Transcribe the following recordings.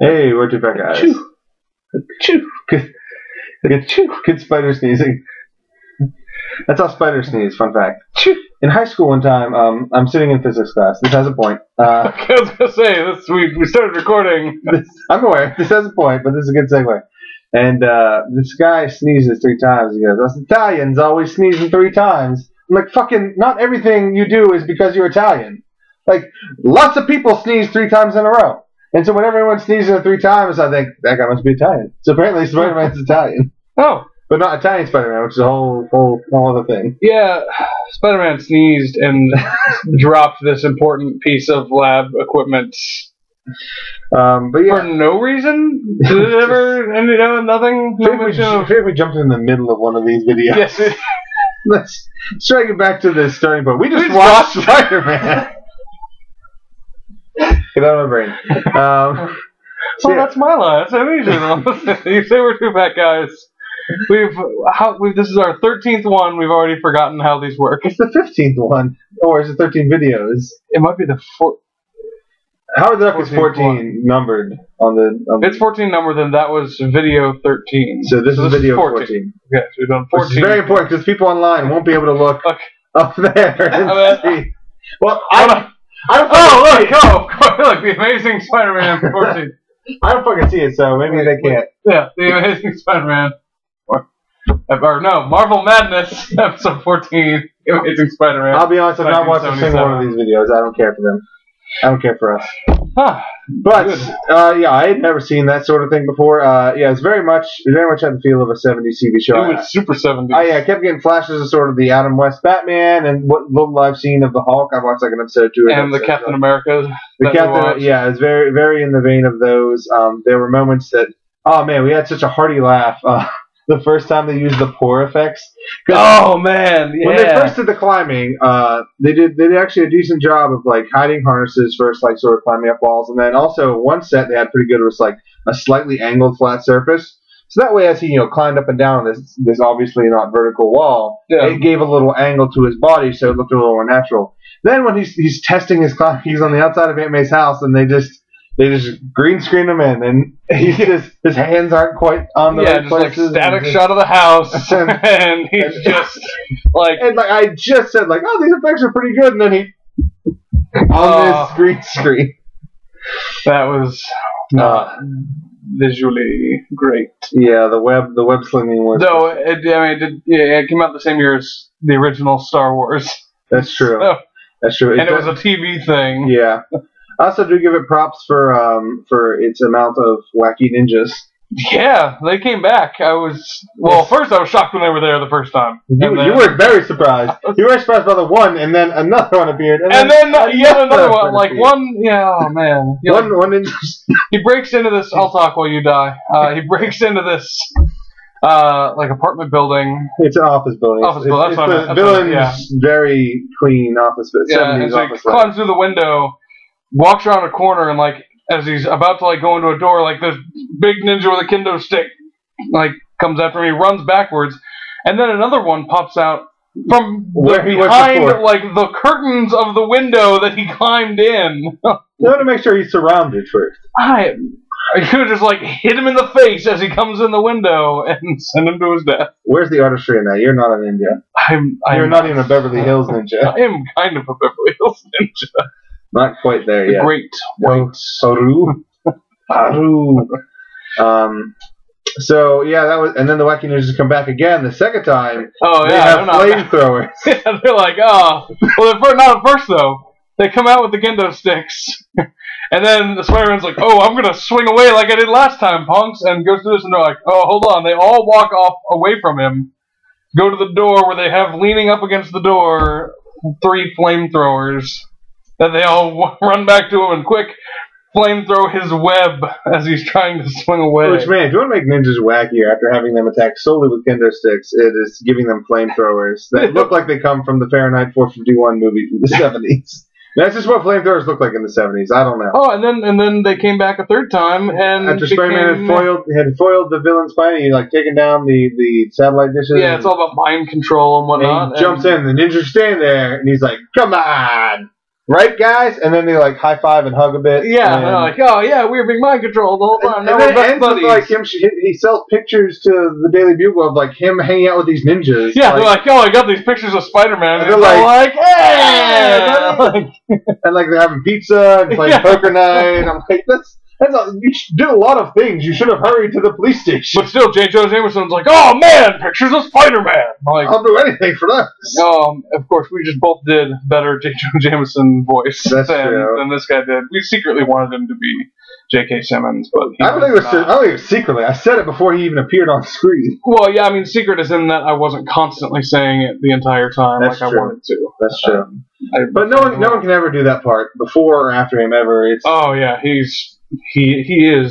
Hey, we're two fat guys. Achoo. Achoo. Good spider sneezing. That's how spiders sneeze, fun fact. Achoo. In high school one time, I'm sitting in physics class. This has a point. I was going to say, we started recording. I'm aware. This has a point, but this is a good segue. And this guy sneezes 3 times. He goes, us Italians always sneezing 3 times. I'm like, fucking, not everything you do is because you're Italian. Like, lots of people sneeze 3 times in a row. And so when everyone sneezes 3 times, I think, that guy must be Italian. So apparently Spider-Man's Italian. Oh. But not Italian Spider-Man, which is a whole other thing. Yeah, Spider-Man sneezed and dropped this important piece of lab equipment. But yeah. For no reason? Did it ever, nothing? I think we jumped in the middle of one of these videos. Yes. Let's try to get back to this starting point. We just watched Spider-Man. Get out of my brain. So that's my line. That's unusual. You say we're two fat guys. This is our 13th one. We've already forgotten how these work. It's the 15th one, or is it 13 videos? It might be the 4th. Howard the Duck is 14 numbered on the. It's 14 numbered, and that was video 13. So this is video 14. Yeah, so we've done 14. Which is very important because people online won't be able to look up there and see. Well, I don't look, the Amazing Spider-Man 14. I don't fucking see it, so maybe they can't. Yeah, the Amazing Spider-Man. Or no, Marvel Madness, episode 14, Amazing Spider-Man. I'll be honest, I've not watched a single one of these videos. I don't care for them. I don't care for us. But yeah, I had never seen that sort of thing before. Yeah, it very much had the feel of a 70s TV show. It was super 70s. I kept getting flashes of sort of the Adam West Batman and what little I've seen of the Hulk. I watched like an episode or 2. And the Captain America. The Captain, yeah, it's very, very in the vein of those. There were moments that, oh man, we had such a hearty laugh. The first time they used the pour effects. Oh man, yeah. When they first did the climbing, they did actually a decent job of like hiding harnesses first, like sort of climbing up walls, and then also one set they had pretty good was like a slightly angled flat surface. So that way, as he climbed up and down this obviously not vertical wall, it gave a little angle to his body, so it looked a little more natural. Then when he's testing his climb, he's on the outside of Aunt May's house, and they just green screen him in, and his hands aren't quite on the right places. Like static shot of the house, and he's just like. And like I just said, like, oh, these effects are pretty good, and then he on this green screen. That was not visually great. Yeah, the web slinging was. Though it came out the same year as the original Star Wars. That's true. So, that's true. And it was a TV thing. Yeah. I also do give it props for its amount of wacky ninjas. Yeah, they came back. First I was shocked when they were there the first time. You were very surprised. You were surprised by the one, and then another one appeared. And then yet another one. Like one, oh man. One ninja. He breaks into this, I'll talk while you die. He breaks into this, like apartment building. It's an office building. Office building, that's what I meant. Villain's very clean office building. Yeah, and so he climbs through the window, walks around a corner, and like as he's about to like go into a door, like this big ninja with a kendo stick like comes after him. He runs backwards, and then another one pops out from behind like the curtains of the window that he climbed in. You want to make sure he's surrounded first. I could have just like hit him in the face as he comes in the window and send him to his death. Where's the artistry in that? You're not a ninja. You're not even a Beverly Hills ninja. I am kind of a Beverly Hills ninja. Not quite there yet. Great white Haru. So yeah, that was, and then the wacky ninjas come back again the second time. Oh yeah, they have flamethrowers. Yeah, they're like, oh, well, they're not at first though. They come out with the kendo sticks, and then the Spider-Man's like, oh, I'm gonna swing away like I did last time, punks, and goes through this, and they're like, oh, hold on. They all walk off away from him, go to the door where they have leaning up against the door 3 flamethrowers. That they all run back to him and quick flamethrow his web as he's trying to swing away. Which, man, if you want to make ninjas wackier after having them attack solely with kendo sticks, it is giving them flamethrowers that look like they come from the Fahrenheit 451 movie from the 70s. That's just what flamethrowers look like in the 70s. I don't know. Oh, and then they came back a third time, and after Spider-Man had foiled the villain Spidey, like taking down the satellite dishes. Yeah, it's all about mind control and whatnot. And he jumps in, the ninja's standing there, and he's like, "Come on!" right, guys? And then they like high five and hug a bit. Yeah, and they're like, oh yeah, we were being mind controlled the whole time. Now and we're then it best ends with buddies. like him. He sells pictures to the Daily Bugle of like him hanging out with these ninjas. Yeah, they're like, oh, I got these pictures of Spider-Man. And they're they're like, hey! buddy. And like they're having pizza and playing poker night. I'm like, you did a lot of things. You should have hurried to the police station. But still, J. Jonah Jameson's like, oh man, pictures of Spider-Man. Like, I'll do anything for that. of course, we just both did better J. Jonah Jameson voice than this guy did. We secretly wanted him to be J.K. Simmons, but I don't think it was secretly. I said it before he even appeared on screen. Well, yeah, I mean, secret is in that I wasn't constantly saying it the entire time That's like true. I wanted to. That's true. But no one can ever do that part before or after him ever. Oh yeah, he is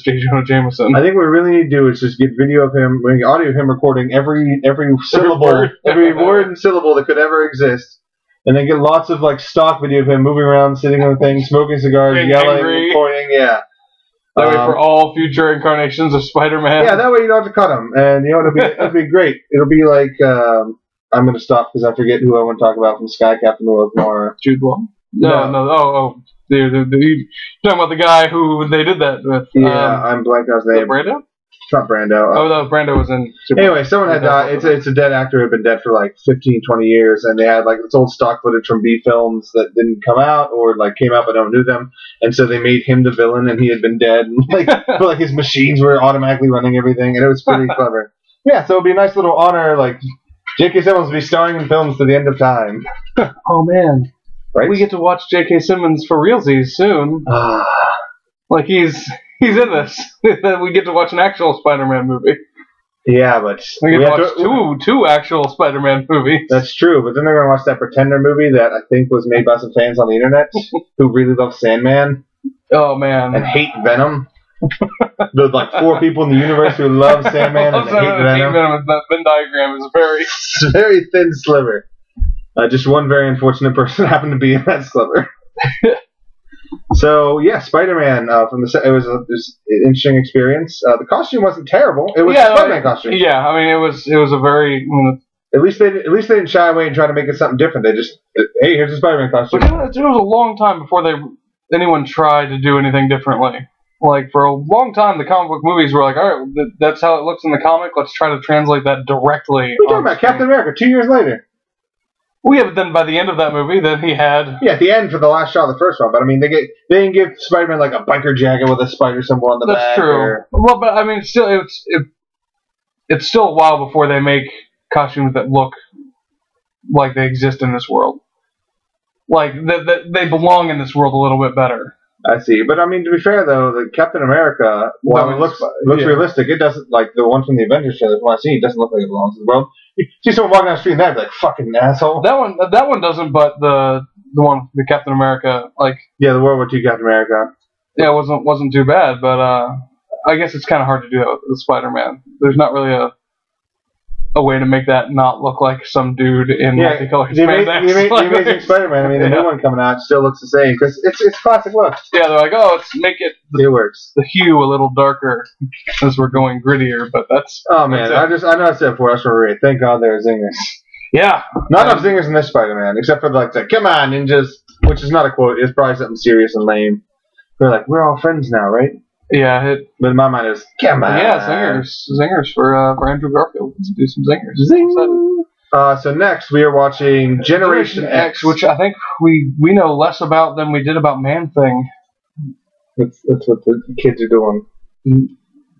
J. Jonah Jameson. I think what we really need to do is just get video of him, audio of him recording every syllable, every word and syllable that could ever exist, and then get lots of like stock video of him moving around, sitting on things, smoking cigars, yelling, angry. pointing. Yeah. That way, for all future incarnations of Spider-Man. Yeah, that way you don't have to cut him, and it'll be great. It'll be like I'm gonna stop because I forget who I want to talk about from Sky Captain: The World of Tomorrow. Jude Law. No. You're talking about the guy who they did that with. Yeah, I'm blanking on his name. Brando? It's not Brando. Oh, no, Brando was in Superman. Anyway, someone had died. It's a dead actor who had been dead for like 15, 20 years, and they had like this old stock footage from B films that didn't come out or like came out but no one knew them, and so they made him the villain, and he had been dead, and like his machines were automatically running everything, and it was pretty clever. Yeah, so it'd be a nice little honor, like J.K. Simmons will be starring in films to the end of time. Oh man, right? We get to watch J.K. Simmons for realsies soon. Like he's in this. We get to watch an actual Spider-Man movie. Yeah, but we get to watch two actual Spider-Man movies. That's true, but then they're going to watch that Pretender movie that I think was made by some fans on the internet who really love Sandman. Oh man, and hate Venom. There's like 4 people in the universe who love Sandman and hate Venom. That Venn diagram is very thin sliver. Just one very unfortunate person happened to be in that sliver. So yeah, Spider-Man from the set. It was an interesting experience. The costume wasn't terrible. It was a Spider-Man costume. Yeah, I mean it was a very. At least they didn't shy away and try to make it something different. They just hey, here's a Spider-Man costume. But it was a long time before anyone tried to do anything differently. Like for a long time, the comic book movies were like, all right, that's how it looks in the comic. Let's try to translate that directly. What are you talking about? Captain America 2 years later. Well, yeah, but then by the end of that movie, then he had... Yeah, at the end for the last shot of the first one. But, I mean, they didn't give Spider-Man, like, a biker jacket with a spider symbol on the back. That's true. Well, but, I mean, it's still a while before they make costumes that look like they exist in this world. Like, they belong in this world a little bit better. I see. But, I mean, to be fair, though, the Captain America, while it looks realistic, it doesn't, like, the one from the Avengers trailer from I've seen, it doesn't look like it belongs in the world. You see someone walking down the street and that'd be like, fucking asshole. That one doesn't, but the one, the Captain America, like... Yeah, the World War II Captain America. Yeah, it wasn't too bad, but I guess it's kind of hard to do that with Spider-Man. There's not really a way to make that not look like some dude in multicolored spandex. The Amazing Spider-Man, I mean, the new one coming out still looks the same, because it's classic look. Yeah, they're like, oh, let's make it works. The hue a little darker as we're going grittier, but that's... Oh, man, I know I said before, that's for real. Thank God there are zingers. Yeah. Not enough zingers in this Spider-Man, except for like, come on, ninjas, which is not a quote, it's probably something serious and lame. They're like, we're all friends now, right? Yeah, but in my mind, it was, come on. Yeah, zingers for Andrew Garfield. Let's do some zingers. Zing. So next, we are watching Generation X, which I think we know less about than we did about Man-Thing. That's what the kids are doing.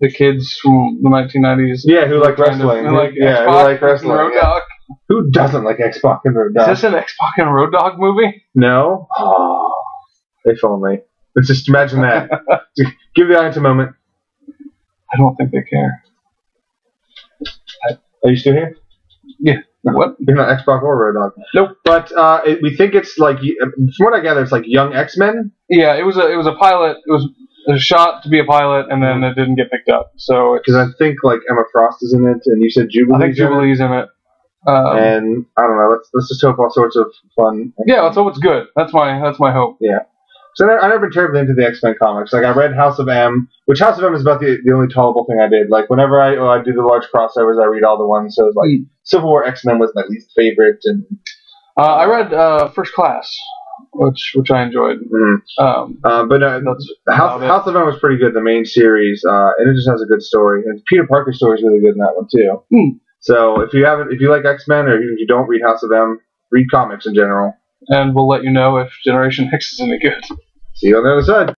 The kids from the 1990s. Yeah, who like wrestling. Who like wrestling. Road Dogg. Who doesn't like X-Pac and Road Dogg? Is this an X-Pac and Road Dogg movie? No. Oh, if only. Let's just imagine that. Give the audience a moment. I don't think they care. Are you still here? Yeah. What? You're not X-Pac or Road Dogg. Nope. But we think it's like, from what I gather, it's like Young X-Men. Yeah, it was a pilot. It was a shot to be a pilot, and then it didn't get picked up. So because I think like Emma Frost is in it, and you said Jubilee. I think Jubilee's in it. And I don't know. Let's just hope all sorts of fun. Yeah, let's hope it's good. That's my hope. Yeah. So I've never been terribly into the X-Men comics. Like I read House of M, which House of M is about the only tolerable thing I did. Like whenever I do the large crossovers, I read all the ones. So it's like Civil War X-Men was my least favorite, and I read First Class. which I enjoyed. But House of M was pretty good, the main series, and it just has a good story. And Peter Parker's story is really good in that one too. So if you like X-Men, or if you don't read House of M, read comics in general. And we'll let you know if Generation X is any good. See you on the other side.